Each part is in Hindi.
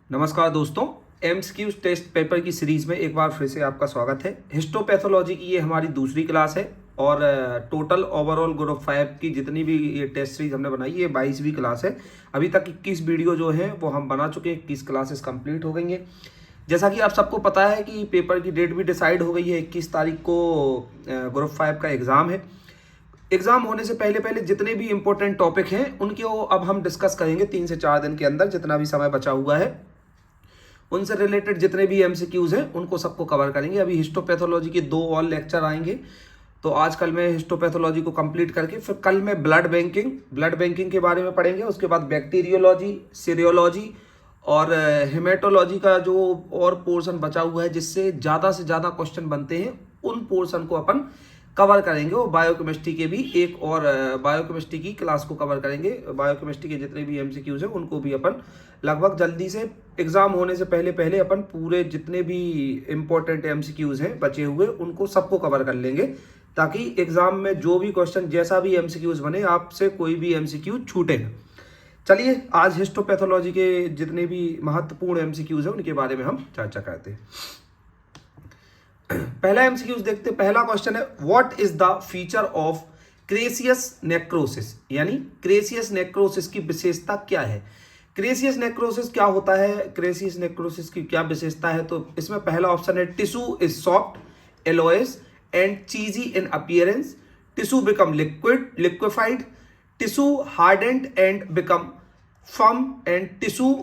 नमस्कार दोस्तों, एमसीक्यू टेस्ट पेपर की सीरीज में एक बार फिर से आपका स्वागत है। हिस्टोपैथोलॉजी की ये हमारी दूसरी क्लास है और टोटल ओवरऑल ग्रुप 5 की जितनी भी ये टेस्ट सीरीज हमने बनाई ये 22वीं क्लास है। अभी तक 21 वीडियो जो है वो हम बना चुके हैं, 21 क्लासेस कंप्लीट हो गई हैं। जैसा कि आप सबको पता है कि पेपर की डेट भी डिसाइड हो गई है, 21 तारीख को ग्रुप 5 का एग्ज़ाम है। एग्जाम होने से पहले पहले जितने भी इंपॉर्टेंट टॉपिक हैं उनके वो अब हम डिस्कस करेंगे 3 से 4 दिन के अंदर, जितना भी समय बचा हुआ है उनसे रिलेटेड जितने भी एमसीक्यूज हैं उनको सबको कवर करेंगे। अभी हिस्टोपैथोलॉजी के 2 और लेक्चर आएंगे, तो आज कल मैं हिस्टोपैथोलॉजी को कंप्लीट करके फिर कल मैं ब्लड बैंकिंग के बारे में पढ़ेंगे। उसके बाद बैक्टीरियोलॉजी, सीरियोलॉजी और हेमेटोलॉजी का जो और पोर्शन बचा हुआ है जिससे ज़्यादा से ज़्यादा क्वेश्चन बनते हैं उन पोर्शन को अपन कवर करेंगे। और बायोकेमिस्ट्री के भी एक और बायोकेमिस्ट्री की क्लास को कवर करेंगे। बायोकेमिस्ट्री के जितने भी एमसीक्यूज हैं उनको भी अपन लगभग जल्दी से एग्जाम होने से पहले पहले अपन पूरे जितने भी इंपॉर्टेंट एमसीक्यूज हैं बचे हुए उनको सबको कवर कर लेंगे, ताकि एग्जाम में जो भी क्वेश्चन जैसा भी एमसीक्यूज बने आपसे कोई भी एमसीक्यू छूटे ना। चलिए आज हिस्टोपैथोलॉजी के जितने भी महत्वपूर्ण एमसीक्यूज हैं उनके बारे में हम चर्चा करते हैं। पहला एमसीक्यूज देखते हैं। पहला क्वेश्चन है, what is the feature of caseous necrosis, यानी क्रेसियस नेक्रोसिस की विशेषता क्या है। क्रेसियस नेक्रोसिस क्या होता है, क्रेसियस नेक्रोसिस की क्या विशेषता है। तो इसमें पहला ऑप्शन है, tissue is soft, alloys and cheesy in appearance, tissue become liquefied, tissue hardened and become firm and tissue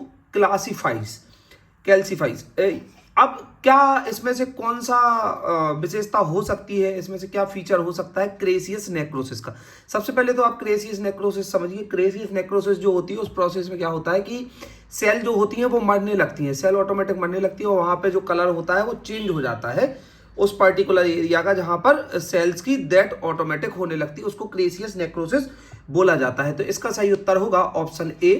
calcifies. अब क्या इसमें से कौन सा विशेषता हो सकती है, इसमें से क्या फीचर हो सकता है क्रेसियस नेक्रोसिस का। सबसे पहले तो आप क्रेसियस नेक्रोसिस समझिए। क्रेसियस नेक्रोसिस जो होती है उस प्रोसेस में क्या होता है कि सेल जो होती हैं वो मरने लगती हैं, सेल ऑटोमेटिक मरने लगती है और वहाँ पे जो कलर होता है वो चेंज हो जाता है उस पर्टिकुलर एरिया का जहाँ पर सेल्स की डेथ ऑटोमेटिक होने लगती है, उसको क्रेसियस नेक्रोसिस बोला जाता है। तो इसका सही उत्तर होगा option A,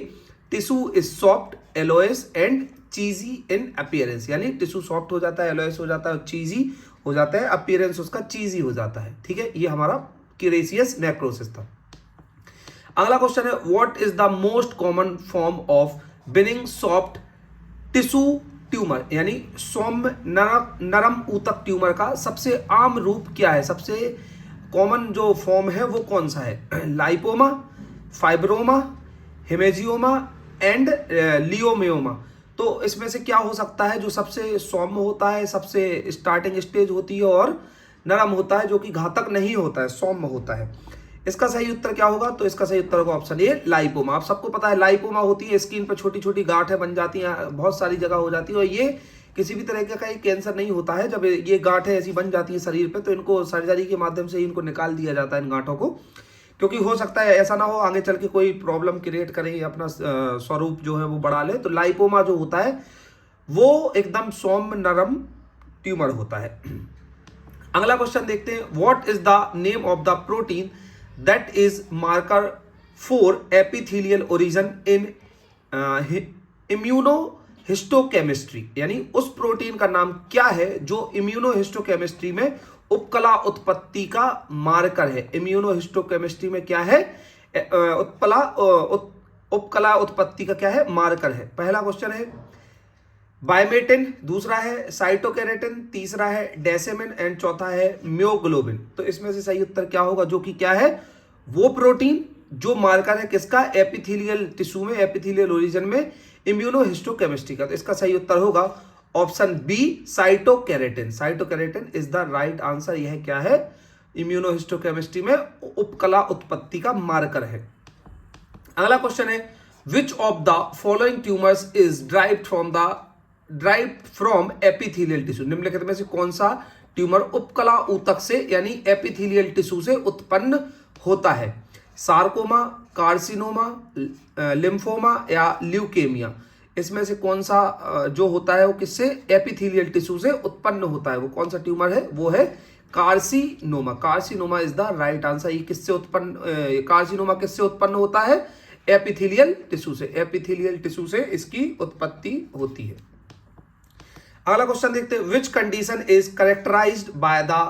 tissue is soft, alloys and cheesy in appearance, यानी टिश्यू सॉफ्ट हो जाता है, एलोयस हो जाता है और चीजी हो जाता है, अपीयरेंस उसका चीजी हो जाता है। ठीक है, ये हमारा क्रेसियस नेक्रोसिस था। अगला क्वेश्चन है, what is the most common form of binning soft tissue tumour, यानी सौम्य नरम ऊतक ट्यूमर का सबसे आम रूप क्या है, सबसे कॉमन जो फॉर्म है वो कौन सा है। Lipoma, fibroma, haemangioma and leiomyoma. तो इसमें से क्या हो सकता है जो सबसे सौम्य होता है, सबसे स्टार्टिंग स्टेज होती है और नरम होता है, जो कि घातक नहीं होता है, सौम्य होता है। इसका सही उत्तर क्या होगा, तो इसका सही उत्तर होगा ऑप्शन ए, लाइपोमा। आप सबको पता है लाइपोमा होती है, स्किन पर छोटी छोटी गांठें बन जाती हैं, बहुत सारी जगह हो जाती है और ये किसी भी तरह का एक कैंसर नहीं होता है। जब ये गांठें ऐसी बन जाती है शरीर पे तो इनको सर्जरी के माध्यम से इनको निकाल दिया जाता है इन गांठों को, क्योंकि हो सकता है ऐसा ना हो आगे चल के कोई प्रॉब्लम क्रिएट करे, अपना स्वरूप जो है वो बढ़ा ले। तो लाइपोमा जो होता है वो एकदम सौम्य नरम ट्यूमर होता है। अगला क्वेश्चन देखते हैं, what is the name of the protein that is marker for epithelial origin in immuno histochemistry, यानी उस प्रोटीन का नाम क्या है जो इम्यूनो हिस्टोकेमिस्ट्री में उपकला उत्पत्ति का मार्कर है। इम्यूनो हिस्टोकेमिस्ट्री में क्या है, उपकला उत्पत्ति का क्या है, मार्कर है। पहला क्वेश्चन है बायोमेटिन, दूसरा है साइटोकेरेटिन, तीसरा है डेसिमिन एंड चौथा है म्योग्लोबिन। तो इसमें से सही उत्तर क्या होगा, जो कि क्या है वो प्रोटीन जो मार्कर है किसका, एपिथेलियल टिश्यू में, एपिथेलियल ओरिजिन में इम्यूनो हिस्टोकेमिस्ट्री का। तो इसका सही उत्तर होगा option B, cytokeratin. Cytokeratin is the right answer. यह क्या है, इम्यूनो हिस्टोकेमिस्ट्री में उपकला उत्पत्ति का मार्कर है। अगला क्वेश्चन है, which of the following tumours is derived from epithelial tissue. निम्नलिखित में से कौन सा ट्यूमर उपकला ऊतक से यानी एपिथेलियल टिश्यू से उत्पन्न होता है। सार्कोमा, कार्सिनोमा, लिम्फोमा या ल्यूकेमिया। इसमें से कौन सा जो होता है वो किससे, एपिथेलियल टिश्यू से उत्पन्न होता है। वो कौन सा ट्यूमर है, वो है carcinoma. Carcinoma is the right answer. ये किससे उत्पन्न, कार्सिनोमा किससे उत्पन्न होता है, एपिथेलियल टिश्यू से। एपिथेलियल टिश्यू से इसकी उत्पत्ति होती है। अगला क्वेश्चन देखते हैं, which condition is characterised by the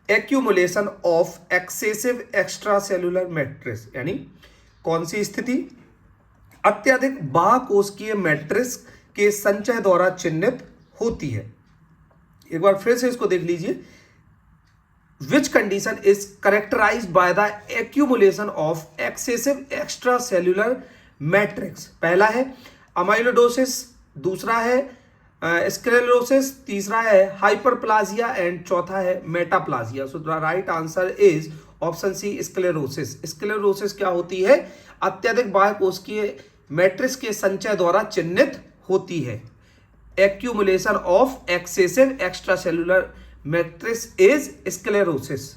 accumulation of excessive extracellular matrix, यानी कौन सी स्थिति अत्यधिक बाह्यकोशिकीय मैट्रिक्स के संचय द्वारा चिन्हित होती है। एक बार फिर से इसको देख लीजिए। विच condition is characterised bye the accumulation of excessive extra cellular matrix. पहला है अमाइलोडोसिस, दूसरा है स्क्लेरोसिस, तीसरा है हाइपरप्लाजिया एंड चौथा है metaplasia. So the right answer is option C sclerosis. Sclerosis क्या होती है? अत्यधिक बाह्य कोशिकीय मैट्रिक्स के संचय द्वारा चिन्हित होती है। Accumulation of excessive extra cellular matrix is sclerosis.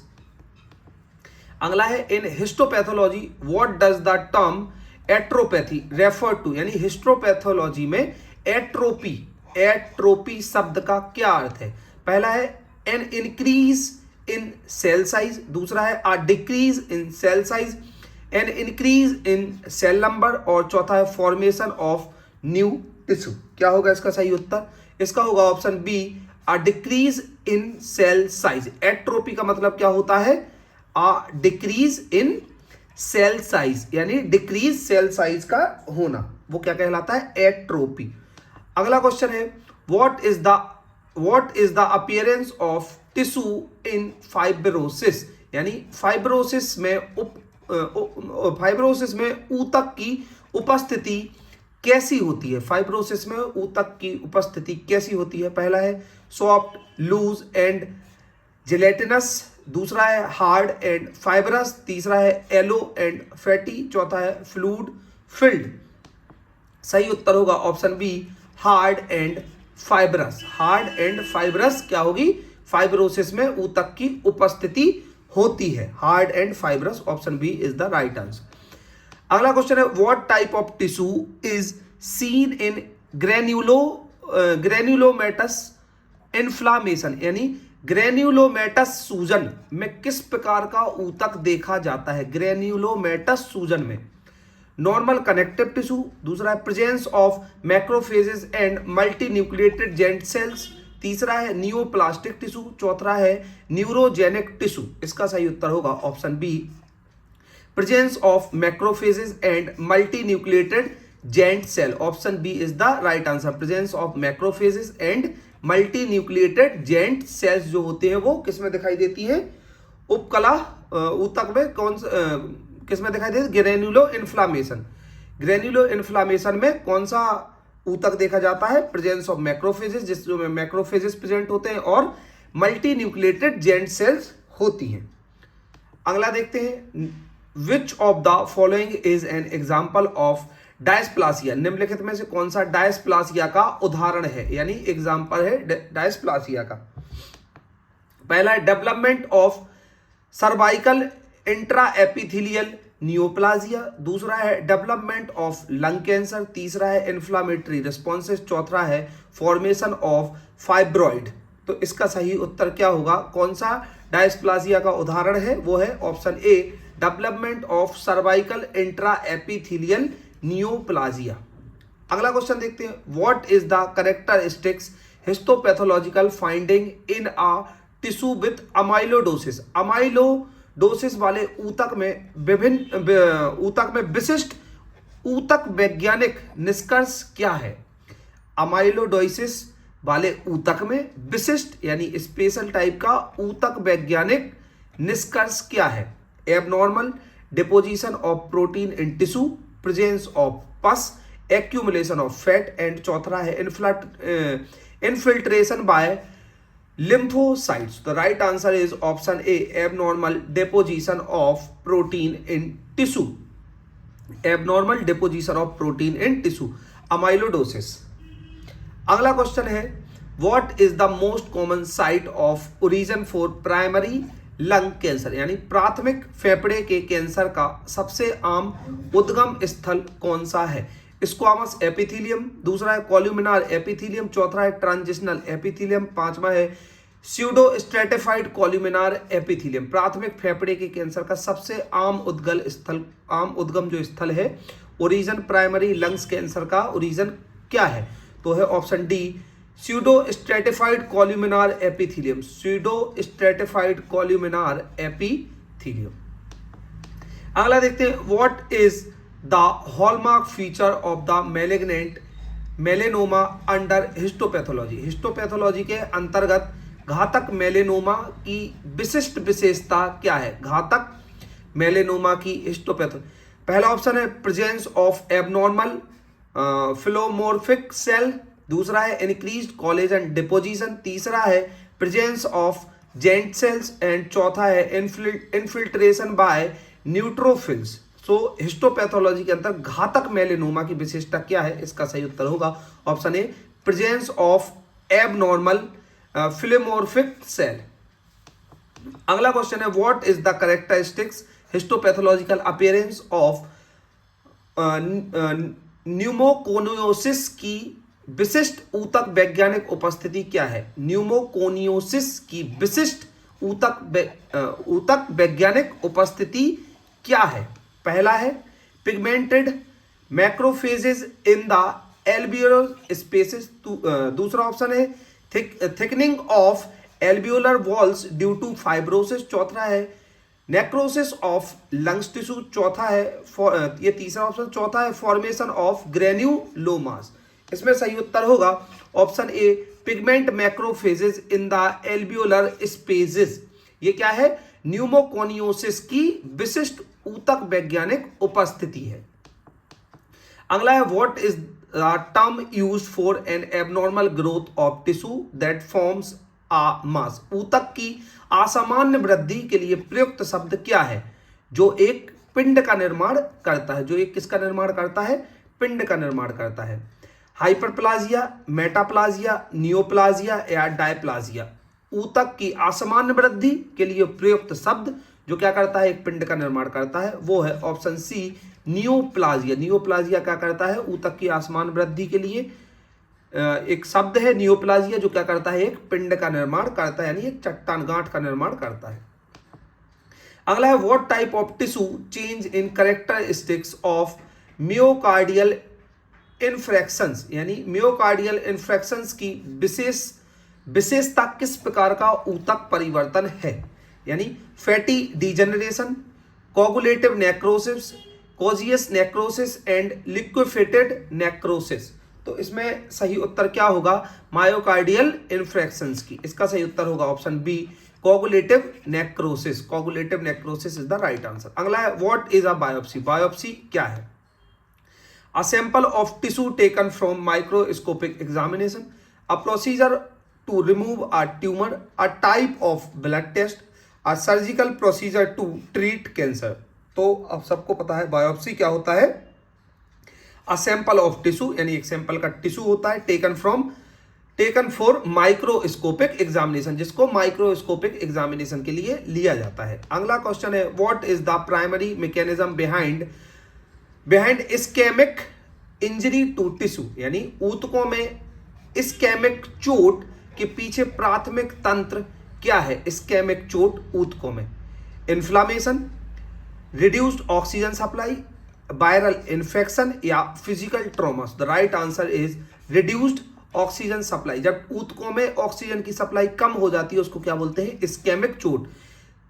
अगला है in histopathology what does the term atrophy refer to, यानी हिस्टोपैथोलॉजी में एट्रोपी शब्द का क्या अर्थ है? पहला है an increase in cell size, दूसरा है a decrease in cell size, an increase in cell number, और चौथा है फॉर्मेशन ऑफ न्यू टिश्यू। क्या होगा इसका सही उत्तर? इसका होगा option B a decrease in cell size. Atrophy का मतलब क्या होता है? A decrease in cell size, यानी डिक्रीज सेल साइज का होना, वो क्या कहलाता है? एट्रोपी। अगला क्वेश्चन है what is the appearance of tissue in fibrosis, यानी फाइब्रोसिस में ऊतक की उपस्थिति कैसी होती है? फाइब्रोसिस में ऊतक की उपस्थिति कैसी होती है? पहला है सॉफ्ट, लूज एंड जेलेटिनस, दूसरा है हार्ड एंड फाइबरस, तीसरा है येलो एंड फैटी, चौथा है फ्लूइड फिल्ड। सही उत्तर होगा option B hard and fibrous. Hard and fibrous क्या होगी? फाइब्रोसिस में ऊतक की उपस्थिति होती है। Hard and fibrous, option B is the right answer. अगला क्वेश्चन है what type of tissue is seen in granulomatous inflammation, यानी ग्रेन्युलोमेटस सूजन में किस प्रकार का ऊतक देखा जाता है? ग्रेन्युलोमेटस सूजन में नॉर्मल कनेक्टिव टिश्यू, दूसरा है presence of macrophages and multinucleated giant cells, तीसरा है नियोप्लास्टिक टिश्यू, चौथा है न्यूरोजेनिक टिश्यू। इसका सही उत्तर होगा option B presence of macrophages and multinucleated giant cell. Option B is the right answer. Presence of macrophages and multinucleated giant cells जो होते हैं वो किस में दिखाई देती है? उपकला ऊतक में किस में दिखाई देती है? ग्रेन्युलो इन्फ्लामेशन। ग्रेन्युलो इन्फ्लामेशन में कौन सा ऊतक देखा जाता है? प्रेजेंस ऑफ मैक्रोफेजेस, जिसमें मैक्रोफेजेस प्रेजेंट होते हैं और मल्टी न्यूक्लिएटेड जेंट सेल्स होती हैं। अगला देखते हैं which of the following is an example of dysplasia. निम्नलिखित में से कौन सा डायस्प्लासिया का उदाहरण है, यानी एग्जाम्पल है डायस्प्लासिया का? पहला है development of cervical intraepithelial neoplasia, दूसरा है डेवलपमेंट ऑफ लंग कैंसर, तीसरा है इन्फ्लामेटरी रिस्पॉन्सेस, चौथा है फॉर्मेशन ऑफ फाइब्रॉइड। तो इसका सही उत्तर क्या होगा? कौन सा डायस्प्लासिया का उदाहरण है? वो है option A development of cervical intraepithelial neoplasia. अगला क्वेश्चन देखते हैं what is the characteristics histopathological finding in a tissue with amyloidosis. Amyloidosis वाले ऊतक में विशिष्ट ऊतक वैज्ञानिक निष्कर्ष क्या है? अमाइलोडोसिस वाले ऊतक में विशिष्ट यानी स्पेशल टाइप का ऊतक वैज्ञानिक निष्कर्ष क्या है? Abnormal deposition of protein in tissue, presence of pus, accumulation of fat, and चौथा है infiltration by lymphocytes. The right answer is option A abnormal deposition of protein in tissue. Abnormal deposition of protein in tissue, amyloidosis. अगला क्वेश्चन है what is the most common site of origin for primary lung cancer, यानी प्राथमिक फेफड़े के कैंसर का सबसे आम उद्गम स्थल कौन सा है? स्क्वामस एपिथेलियम, दूसरा है कॉल्यूमिनार एपिथेलियम, चौथा है ट्रांजिशनल एपिथेलियम, पांचवा है स्यूडो स्ट्रेटिफाइड कॉल्यूमिनार एपिथेलियम। प्राथमिक फेफड़े के कैंसर का सबसे आम उद्गम जो स्थल है ओरिजिन प्राइमरी लंग्स कैंसर का ओरिजिन क्या है? तो है option D pseudostratified columnar epithelium. Pseudostratified columnar epithelium. अगला देखते हैं what is the hallmark feature of the malignant melanoma under histopathology. Histopathology के अंतर्गत घातक मेलेनोमा की विशिष्ट विशेषता क्या है? घातक मेलेनोमा की हिस्टोपैथो, पहला ऑप्शन है presence of abnormal pleomorphic cell, दूसरा है इंक्रीज्ड कोलेजन डिपोजिशन, तीसरा है presence of giant cells and चौथा है infiltration by neutrophils. So histopathology के अंदर घातक मेलेनोमा की विशेषता क्या है? इसका सही उत्तर होगा option A presence of abnormal pleomorphic cell. अगला क्वेश्चन है what is the characteristics histopathological appearance of pneumoconiosis की विशिष्ट ऊतक वैज्ञानिक उपस्थिति क्या है? न्यूमोकोनियोसिस की विशिष्ट ऊतक वैज्ञानिक उपस्थिति क्या है? पहला है pigmented macrophages in the alveolar spaces, दूसरा ऑप्शन है thickening of alveolar walls due to fibrosis, चौथा है नेक्रोसिस ऑफ लंग्स टिश्यू, चौथा है ये तीसरा ऑप्शन, चौथा है फॉर्मेशन ऑफ ग्रेन्युलोमास। इसमें सही उत्तर होगा option A pigment macrophages in the alveolar spaces. ये क्या है? न्यूमोकोनियोसिस की विशिष्ट ऊतक वैज्ञानिक उपस्थिति है। अगला है what is the term used for an abnormal growth of tissue that forms a mass. ऊतक की असामान्य वृद्धि के लिए प्रयुक्त शब्द क्या है जो एक पिंड का निर्माण करता है? जो एक किसका निर्माण करता है? पिंड का निर्माण करता है। हाइपरप्लाजिया, मेटाप्लाजिया, नियोप्लाजिया या डायप्लाजिया। ऊतक की असामान्य वृद्धि के लिए प्रयुक्त शब्द जो क्या करता है? एक पिंड का निर्माण करता है, वो है ऑप्शन सी नियोप्लाजिया। नियोप्लाजिया क्या करता है? ऊतक की असामान्य वृद्धि के लिए एक शब्द है नियोप्लाजिया जो क्या करता है? एक पिंड का निर्माण करता है, यानी एक चट्टान गांठ का निर्माण करता है। अगला है what type of tissue change in characteristics of myocardial infarctions, यानी मियोकार्डियल इन्फ्रैक्शंस की विशेषता किस प्रकार का ऊतक परिवर्तन है? यानी fatty degeneration, coagulative necrosis, caseous necrosis and liquefactive necrosis. तो इसमें सही उत्तर क्या होगा? मायोकार्डियल इन्फ्रैक्शंस की। इसका सही उत्तर होगा option B coagulative necrosis. Coagulative necrosis is the right answer. अगला है what is a biopsy. Biopsy क्या है? A sample of tissue taken from microscopic examination, a procedure to remove a tumor, a type of blood test, a surgical procedure to treat cancer। तो अब सबको पता है बायोप्सी क्या होता है। A sample of tissue यानी एक सैंपल का टिश्यू होता है टेकन फॉर माइक्रोस्कोपिक एग्जामिनेशन, जिसको माइक्रोस्कोपिक एग्जामिनेशन के लिए लिया जाता है। अगला क्वेश्चन है what is the primary mechanism behind ischaemic injury to tissue, यानी ऊतकों में इस्केमिक चोट के पीछे प्राथमिक तंत्र क्या है? इस्केमिक चोट ऊतकों में inflammation, reduced oxygen supply, viral infection या physical traumas. The right answer is reduced oxygen supply. जब ऊतकों में ऑक्सीजन की सप्लाई कम हो जाती है उसको क्या बोलते हैं? इस्केमिक चोट।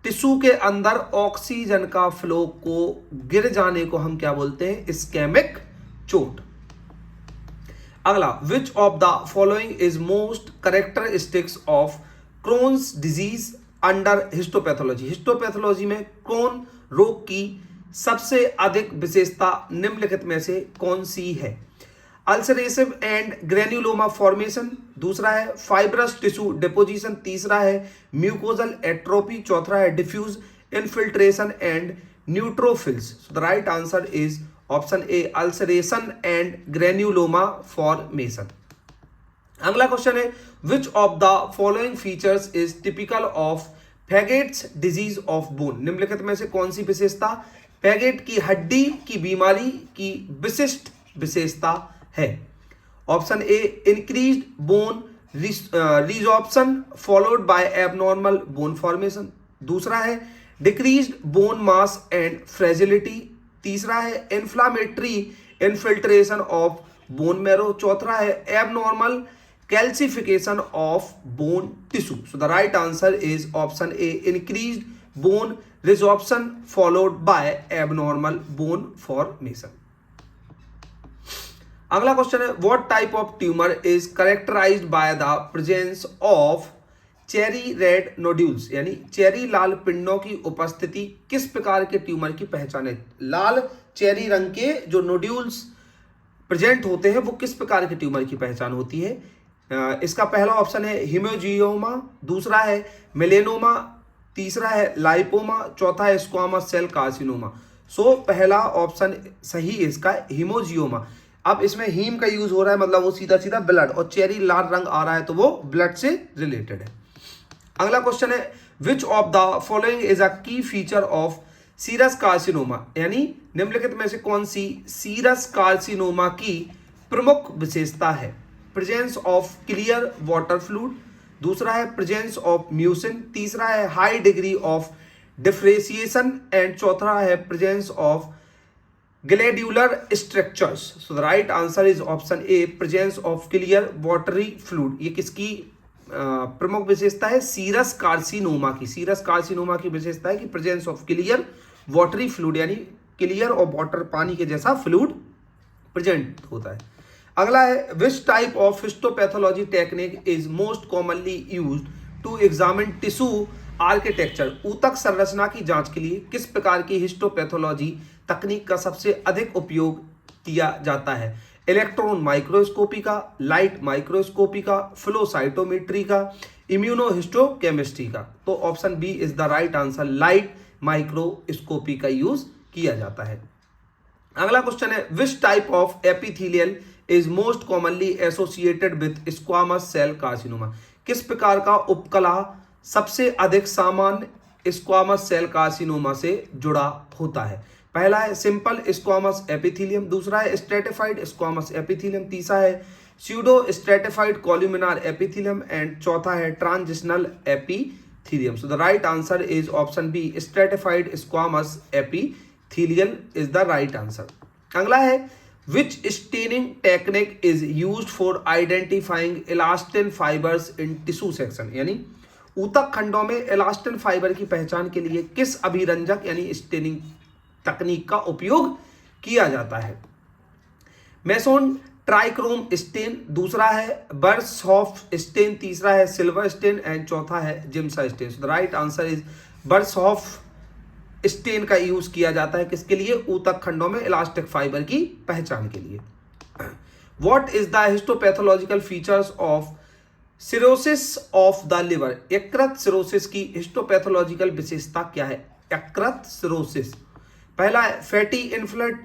टिश्यू के अंदर ऑक्सीजन का फ्लो को गिर जाने को हम क्या बोलते हैं? इस्केमिक चोट। अगला विच of the following is most characteristics of Crohn's disease under histopathology. Histopathology में क्रोन रोग की सबसे अधिक विशेषता निम्नलिखित में से कौन सी है? अल्सरेटिव एंड ग्रेन्युलोमा फॉर्मेशन, दूसरा है फाइब्रस टिश्यू डिपोजिशन, तीसरा है म्यूकोजल एट्रोपी, चौथा है diffuse infiltration and neutrophils. So the right answer is option A ulceration and granuloma formation. अगला क्वेश्चन है which of the following features is typical of Paget's disease of bone. निम्नलिखित में से कौन सी विशेषता फैगेट की हड्डी की बीमारी की विशिष्ट विशेषता है? Option A increased bone resorption followed by abnormal bone formation, दूसरा है decreased bone mass and fragility, तीसरा है inflammatory infiltration of bone marrow, चौथा है abnormal calcification of bone tissue. So the right answer is option A increased bone resorption followed by abnormal bone formation. अगला क्वेश्चन है what type of tumour is characterised by the presence of cherry red nodules, यानी चेरी लाल पिंडों की उपस्थिति किस प्रकार के ट्यूमर की पहचान है। लाल चेरी रंग के जो नोड्यूल्स प्रेजेंट होते हैं वो किस प्रकार के ट्यूमर की पहचान होती है। इसका पहला ऑप्शन है हिमोजियोमा, दूसरा है मेलेनोमा, तीसरा है लाइपोमा, चौथा है स्क्वामस सेल कार्सिनोमा। सो पहला ऑप्शन सही है इसका हिमोजियोमा। अब इसमें हीम का यूज हो रहा है, मतलब वो सीधा सीधा ब्लड, और चेरी लाल रंग आ रहा है तो वो ब्लड से रिलेटेड है। अगला क्वेश्चन है which of the following is a की फीचर ऑफ सीरस कार्सिनोमा, यानी निम्नलिखित में से कौन सी सीरस कार्सिनोमा की प्रमुख विशेषता है। Presence of clear water fluid, दूसरा है प्रेजेंस ऑफ म्यूसिन, तीसरा है high degree of differentiation and चौथा है presence of glandular structures. So the right answer is option A presence of clear watery fluid. ये किसकी प्रमुख विशेषता है, सीरस कार्सिनोमा की। सीरस कार्सिनोमा की विशेषता है कि presence of clear watery fluid, यानी क्लियर और वाटर पानी के जैसा फ्लूइड प्रेजेंट होता है। अगला है which type of histopathology technique is most commonly used to examine tissue architecture. ऊतक संरचना की जांच के लिए किस प्रकार की हिस्टोपैथोलॉजी तकनीक का सबसे अधिक उपयोग किया जाता है। इलेक्ट्रॉन माइक्रोस्कोपी का, लाइट माइक्रोस्कोपी का, फ्लो साइटोमेट्री का, इम्यूनोहिस्टोकेमिस्ट्री का। तो option B is the right answer, light microscopy का यूज किया जाता है। अगला क्वेश्चन है which type of epithelial is most commonly associated with squamous cell carcinoma. किस प्रकार का उपकला सबसे अधिक सामान्य स्क्वामस सेल कार्सिनोमा से जुड़ा होता है। पहला है सिंपल स्क्वामस एपिथेलियम, दूसरा है स्ट्रेटिफाइड स्क्वामस एपिथेलियम, तीसरा है pseudostratified columnar epithelium and चौथा है transitional epithelium. So the right answer is option B stratified squamous epithelial is the right answer. अगला है which staining technique is used for identifying elastin fibres in tissue section, यानी ऊतक खंडों में इलास्टिन फाइबर की पहचान के लिए किस अभिरंजक यानी स्टेनिंग तकनीक का उपयोग किया जाता है। मेसोन ट्राइक्रोम स्टेन, दूसरा है बर्सहॉफ स्टेन, तीसरा है सिल्वर स्टेन एंड चौथा है Giemsa stain. The right answer is Verhoeff stain का यूज किया जाता है किसके लिए, ऊतक खंडों में इलास्टिक फाइबर की पहचान के लिए। What is the histopathological features of cirrhosis of the liver. यकृत सिरोसिस की हिस्टोपैथोलॉजिकल विशेषता क्या है। यकृत सिरोसिस, पहला है फैटी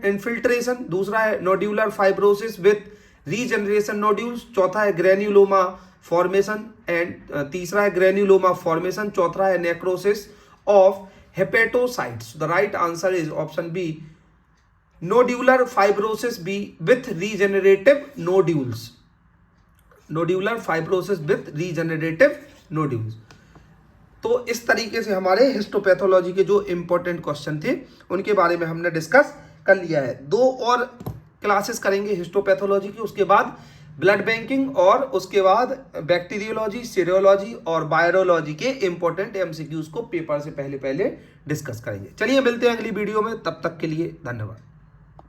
इन्फिल्ट्रेशन, दूसरा है nodular fibrosis with regeneration nodules, चौथा है ग्रेन्युलोमा फॉर्मेशन एंड तीसरा है ग्रेन्युलोमा फॉर्मेशन, चौथा है necrosis of hepatocytes. The right answer is option B nodular fibrosis B with regenerative nodules. Nodular fibrosis with regenerative nodules. तो इस तरीके से हमारे हिस्टोपैथोलॉजी के जो इंपॉर्टेंट क्वेश्चन थे उनके बारे में हमने डिस्कस कर लिया है। 2 और क्लासेस करेंगे हिस्टोपैथोलॉजी की, उसके बाद ब्लड बैंकिंग और उसके बाद बैक्टीरियोलॉजी, सीरोलॉजी और वायरोलॉजी के इंपॉर्टेंट एमसीक्यूज को पेपर से पहले डिस्कस करेंगे। चलिए मिलते हैं अगली वीडियो में, तब तक के लिए धन्यवाद।